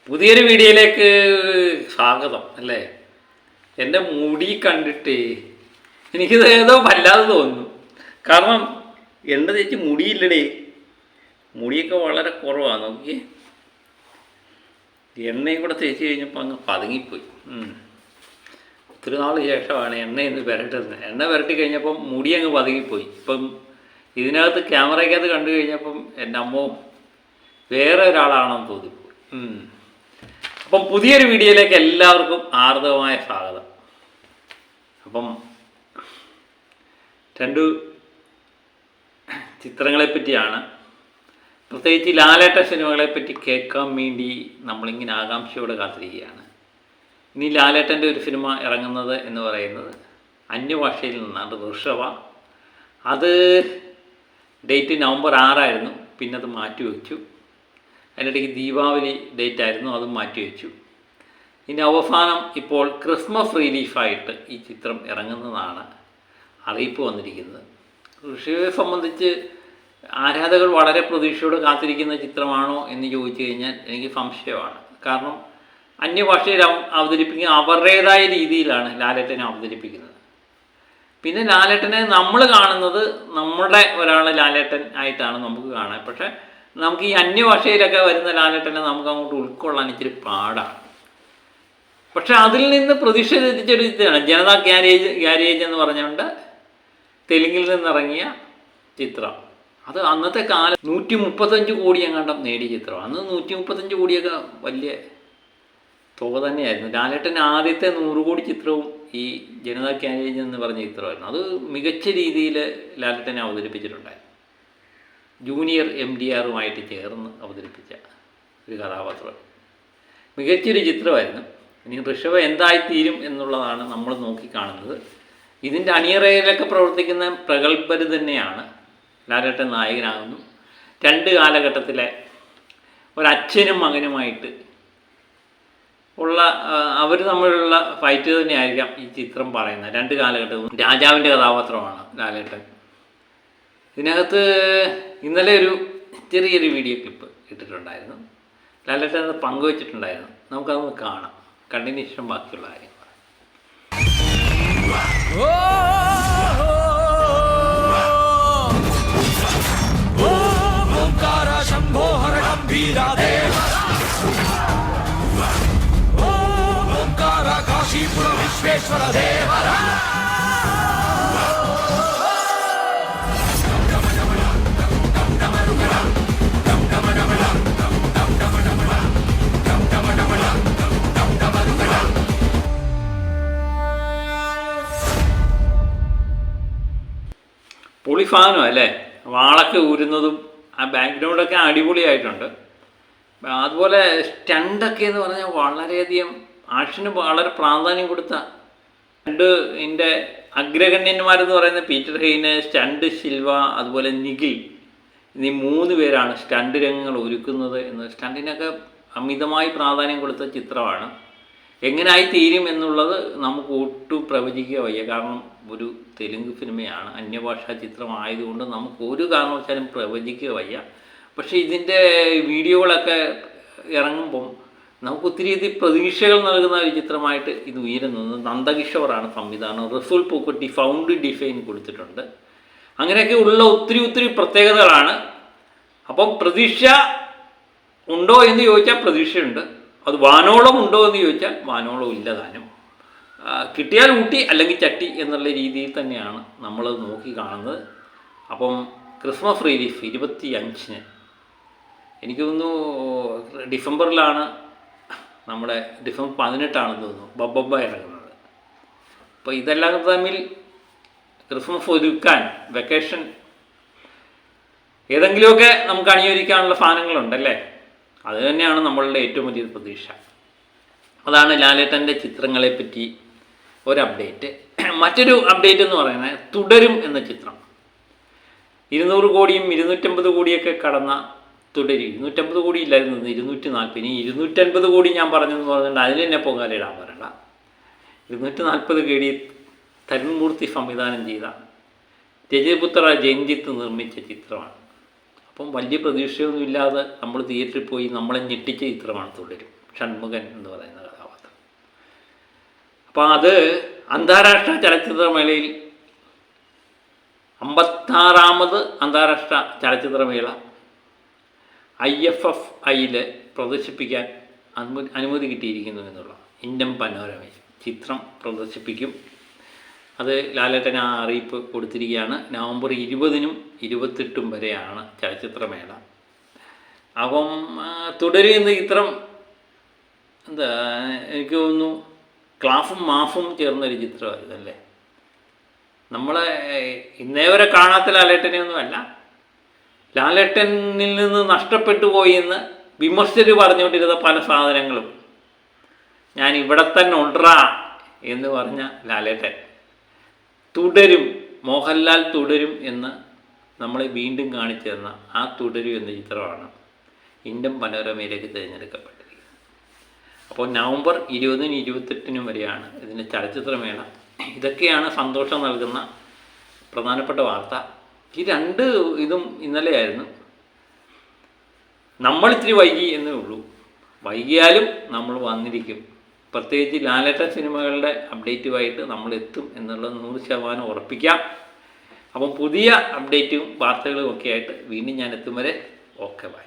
പുതിയൊരു വീഡിയോയിലേക്ക് സ്വാഗതം അല്ലേ. എൻ്റെ മുടി കണ്ടിട്ട് എനിക്കിത് ഏതോ വല്ലാതെ തോന്നുന്നു. കാരണം എൻ്റെ തേച്ച് മുടിയില്ലടേ, മുടിയൊക്കെ വളരെ കുറവാണ്. നോക്കി, എണ്ണയും കൂടെ തേച്ച് കഴിഞ്ഞപ്പോൾ അങ്ങ് പതുങ്ങിപ്പോയി. ഒത്തിരി നാൾ ശേഷമാണ് എണ്ണയൊന്ന് പുരട്ടുന്നത്. എണ്ണ പുരട്ടി കഴിഞ്ഞപ്പം മുടി അങ്ങ് പതുങ്ങിപ്പോയി. ഇപ്പം ഇതിനകത്ത് ക്യാമറയ്ക്കകത്ത് കണ്ടു കഴിഞ്ഞപ്പം എൻ്റെ അമ്മ വേറെ ഒരാളാണെന്ന് തോന്നിപ്പോയി. അപ്പം പുതിയൊരു വീഡിയോയിലേക്ക് എല്ലാവർക്കും ആർദ്രമായ സ്വാഗതം. അപ്പം രണ്ട് ചിത്രങ്ങളെപ്പറ്റിയാണ്, പ്രത്യേകിച്ച് ലാലേട്ട സിനിമകളെപ്പറ്റി കേൾക്കാൻ വേണ്ടി നമ്മളിങ്ങനെ ആകാംക്ഷയോടെ കാത്തിരിക്കുകയാണ്. ഇനി ലാലേട്ടൻ്റെ ഒരു സിനിമ ഇറങ്ങുന്നത് എന്ന് പറയുന്നത് അന്യഭാഷയിൽ നിന്നാണ്, ഋഷഭ. അത് ഡേറ്റ് നവംബർ 6 പിന്നെ അത് മാറ്റിവെച്ചു. അതിനിടയ്ക്ക് ദീപാവലി ഡേറ്റ് ആയിരുന്നു, അതും മാറ്റിവെച്ചു. ഇനി അവസാനം ഇപ്പോൾ ക്രിസ്മസ് റിലീഫായിട്ട് ഈ ചിത്രം ഇറങ്ങുന്നതാണ് അറിയിപ്പ് വന്നിരിക്കുന്നത്. ഋഷിയെ സംബന്ധിച്ച് ആരാധകർ വളരെ പ്രതീക്ഷയോടെ കാത്തിരിക്കുന്ന ചിത്രമാണോ എന്ന് ചോദിച്ചു കഴിഞ്ഞാൽ എനിക്ക് സംശയമാണ്. കാരണം അന്യഭാഷയിൽ അവതരിപ്പിക്കുന്ന അവരുടേതായ രീതിയിലാണ് ലാലേട്ടനെ അവതരിപ്പിക്കുന്നത്. പിന്നെ ലാലേട്ടനെ നമ്മൾ കാണുന്നത് നമ്മുടെ ഒരാൾ ലാലേട്ടൻ ആയിട്ടാണ് നമുക്ക് കാണാൻ. പക്ഷേ നമുക്ക് ഈ അന്യഭാഷയിലൊക്കെ വരുന്ന ലാലേട്ടനെ നമുക്ക് അങ്ങോട്ട് ഉൾക്കൊള്ളാൻ ഇച്ചിരി പാടാണ്. പക്ഷെ അതിൽ നിന്ന് പ്രതിഷേധിച്ചൊരു ഇതാണ് ജനതാ ഗ്യാരേജ് എന്ന് പറഞ്ഞുകൊണ്ട് തെലുങ്കിൽ നിന്നിറങ്ങിയ ചിത്രം. അത് അന്നത്തെ കാലം 135 കോടി എങ്ങാണ്ടും നേടിയ ചിത്രം. അന്ന് 135 കോടിയൊക്കെ വലിയ തുക തന്നെയായിരുന്നു. ലാലേട്ടൻ്റെ ആദ്യത്തെ 100 കോടി ചിത്രവും ഈ ജനതാ ഗ്യാരേജ് എന്ന് പറഞ്ഞ ചിത്രമായിരുന്നു. അത് മികച്ച രീതിയിൽ ലാലേട്ടനെ അവതരിപ്പിച്ചിട്ടുണ്ടായിരുന്നു. ജൂനിയർ MDRുമായിട്ട് ചേർന്ന് അവതരിപ്പിച്ച ഒരു കഥാപാത്രം. മികച്ചൊരു ചിത്രമായിരുന്നു. ഇനി ഋഷഭ എന്തായിത്തീരും എന്നുള്ളതാണ് നമ്മൾ നോക്കിക്കാണുന്നത്. ഇതിൻ്റെ അണിയറയിലൊക്കെ പ്രവർത്തിക്കുന്ന പ്രഗത്ഭർ തന്നെയാണ്. ലാലേട്ടൻ നായകനാകുന്നു. 2 കാലഘട്ടത്തിലെ ഒരച്ഛനും മകനുമായിട്ട് ഉള്ള അവർ തമ്മിലുള്ള ഫൈറ്റ് തന്നെയായിരിക്കാം ഈ ചിത്രം പറയുന്നത്. 2 കാലഘട്ടവും രാജാവിൻ്റെ കഥാപാത്രമാണ് ലാലേട്ടൻ. ഇതിനകത്ത് ഇന്നലെ ഒരു ചെറിയൊരു വീഡിയോ ക്ലിപ്പ് ഇട്ടിട്ടുണ്ടായിരുന്നു. ലാലേട്ടൻ അത് പങ്കുവച്ചിട്ടുണ്ടായിരുന്നു. നമുക്കതൊന്ന് കാണാം. കണ്ടതിന് ശേഷം ബാക്കിയുള്ള കാര്യങ്ങൾ. విశ్వేశ్వర దేవర പൊളി സാധനം അല്ലേ. വാളൊക്കെ ഊരുന്നതും ആ ബാക്ക്ഗ്രൗണ്ടൊക്കെ അടിപൊളിയായിട്ടുണ്ട്. അതുപോലെ സ്റ്റണ്ടൊക്കെ എന്ന് പറഞ്ഞാൽ വളരെയധികം ആക്ഷന് വളരെ പ്രാധാന്യം കൊടുത്ത ഇതിൻ്റെ അഗ്രഗണ്യന്മാരെന്ന് പറയുന്ന പീറ്റർ ഹെയ്ന്, സ്റ്റണ്ട് സിൽവ, അതുപോലെ നിഖിൽ എന്നീ 3 പേരാണ് സ്റ്റണ്ട് രംഗങ്ങൾ ഒരുക്കുന്നത് എന്ന്. സ്റ്റണ്ടിനൊക്കെ അമിതമായി പ്രാധാന്യം കൊടുത്ത ചിത്രമാണ്. എങ്ങനായി തീരും എന്നുള്ളത് നമുക്ക് ഒട്ടും പ്രവചിക്കുക വയ്യ. കാരണം ഒരു തെലുങ്ക് സിനിമയാണ്, അന്യഭാഷാ ചിത്രമായതുകൊണ്ട് നമുക്ക് ഒരു കാരണവശാലും പ്രവചിക്കുക വയ്യ. പക്ഷേ ഇതിൻ്റെ വീഡിയോകളൊക്കെ ഇറങ്ങുമ്പം നമുക്ക് ഒത്തിരി പ്രതീക്ഷകൾ നൽകുന്ന ഒരു ചിത്രമായിട്ട് ഇത് ഉയരുന്നു. നന്ദകിഷോറാണ് സംവിധാനം. റസൂൽ പൂക്കുട്ടി ഫൗണ്ട് ഡിസൈൻ കൊടുത്തിട്ടുണ്ട്. അങ്ങനെയൊക്കെ ഉള്ള ഒത്തിരി പ്രത്യേകതകളാണ്. അപ്പം പ്രതീക്ഷ ഉണ്ടോ എന്ന് ചോദിച്ചാൽ പ്രതീക്ഷയുണ്ട്. അത് വാനോളം ഉണ്ടോ എന്ന് ചോദിച്ചാൽ വാനോളം ഇല്ല താനും. കിട്ടിയാൽ ഊട്ടി അല്ലെങ്കിൽ ചട്ടി എന്നുള്ള രീതിയിൽ തന്നെയാണ് നമ്മളത് നോക്കി കാണുന്നത്. അപ്പം ക്രിസ്മസ് റിലീഫ് 25-ന്, എനിക്ക് തോന്നുന്നു ഡിസംബറിലാണ്, നമ്മുടെ ഡിസംബർ 18 തോന്നുന്നു ബബ്ബ ഇറങ്ങുന്നത്. അപ്പോൾ ഇതെല്ലാം തമ്മിൽ ക്രിസ്മസ് ഒരുക്കാൻ വെക്കേഷൻ ഏതെങ്കിലുമൊക്കെ നമുക്ക് അണിയൊരുക്കാനുള്ള സാധനങ്ങളുണ്ടല്ലേ. അത് തന്നെയാണ് നമ്മളുടെ ഏറ്റവും വലിയ പ്രതീക്ഷ. അതാണ് ലാലേട്ടൻ്റെ ചിത്രങ്ങളെപ്പറ്റി ഒരു അപ്ഡേറ്റ്. മറ്റൊരു അപ്ഡേറ്റ് എന്ന് പറയുന്നത് തുടരും എന്ന ചിത്രം. 200 കോടിയും 250 കോടിയൊക്കെ കടന്ന തുടരും. 250 കോടി ഇല്ലായിരുന്നു, 240. ഇനി 250 കോടി ഞാൻ പറഞ്ഞെന്ന് പറഞ്ഞിട്ടുണ്ട്. അതിൽ തന്നെ പൊങ്കാലയിടാൻ പറയണ്ട. 240 കോടി തരുൺമൂർത്തി സംവിധാനം ചെയ്ത രജപുത്ര ജയന്തിത്ത് നിർമ്മിച്ച ചിത്രമാണ്. അപ്പം വലിയ പ്രതീക്ഷയൊന്നുമില്ലാതെ നമ്മൾ തിയേറ്ററിൽ പോയി നമ്മളെ ഞെട്ടിച്ച ചിത്രമാണ് തുടരും. ഷൺമുഖൻ എന്ന് പറയുന്ന കഥാപാത്രം. അപ്പോൾ അത് അന്താരാഷ്ട്ര ചലച്ചിത്രമേളയിൽ 56ാമത് അന്താരാഷ്ട്ര ചലച്ചിത്രമേള IFFIയിൽ പ്രദർശിപ്പിക്കാൻ അനുമതി കിട്ടിയിരിക്കുന്നു എന്നുള്ള ഇന്ത്യൻ പനോരമയിൽ ചിത്രം പ്രദർശിപ്പിക്കും. അത് ലാലേട്ടൻ ആ അറിയിപ്പ് കൊടുത്തിരിക്കുകയാണ്. നവംബർ 20നും 28 വരെയാണ് ചലച്ചിത്രമേള. അപ്പം തുടരും എന്ന ചിത്രം എന്താ എനിക്ക് തോന്നുന്നു ക്ലാഫും മാഫും ചേർന്നൊരു ചിത്രമായിരുന്നല്ലേ. നമ്മളെ ഇന്നേ വരെ കാണാത്ത ലാലേട്ടനെ ഒന്നുമല്ല, ലാലേട്ടനിൽ നിന്ന് നഷ്ടപ്പെട്ടു പോയി എന്ന് വിമർശകർ പറഞ്ഞുകൊണ്ടിരുന്ന പല സാധനങ്ങളും ഞാൻ ഇവിടെ തന്നെ ഉണ്ടറാ എന്ന് പറഞ്ഞ ലാലേട്ടൻ തുടരും, മോഹൻലാൽ തുടരും എന്ന് നമ്മളെ വീണ്ടും കാണിച്ചു തന്ന ആ തുടരും എന്ന ചിത്രമാണ് ഇന്ത്യൻ പനോരമയിലേക്ക് തിരഞ്ഞെടുക്കപ്പെട്ടിരിക്കുന്നത്. അപ്പോൾ നവംബർ 20നും 28നും വരെയാണ് ഇതിൻ്റെ ചലച്ചിത്രമേള. ഇതൊക്കെയാണ് സന്തോഷം നൽകുന്ന പ്രധാനപ്പെട്ട വാർത്ത. ഈ രണ്ട് ഇതും ഇന്നലെയായിരുന്നു. നമ്മൾ ഇത്തിരി വൈകി എന്നേ ഉള്ളൂ. വൈകിയാലും നമ്മൾ വന്നിരിക്കും. പ്രത്യേകിച്ച് ലാലേട്ടൻ സിനിമകളുടെ അപ്ഡേറ്റുമായിട്ട് നമ്മൾ എത്തും എന്നുള്ളത് 100% ഉറപ്പിക്കാം. അപ്പം പുതിയ അപ്ഡേറ്റും വാർത്തകളും ഒക്കെ ആയിട്ട് വീണ്ടും ഞാൻ എത്തും വരെ ഓക്കെ ബൈ.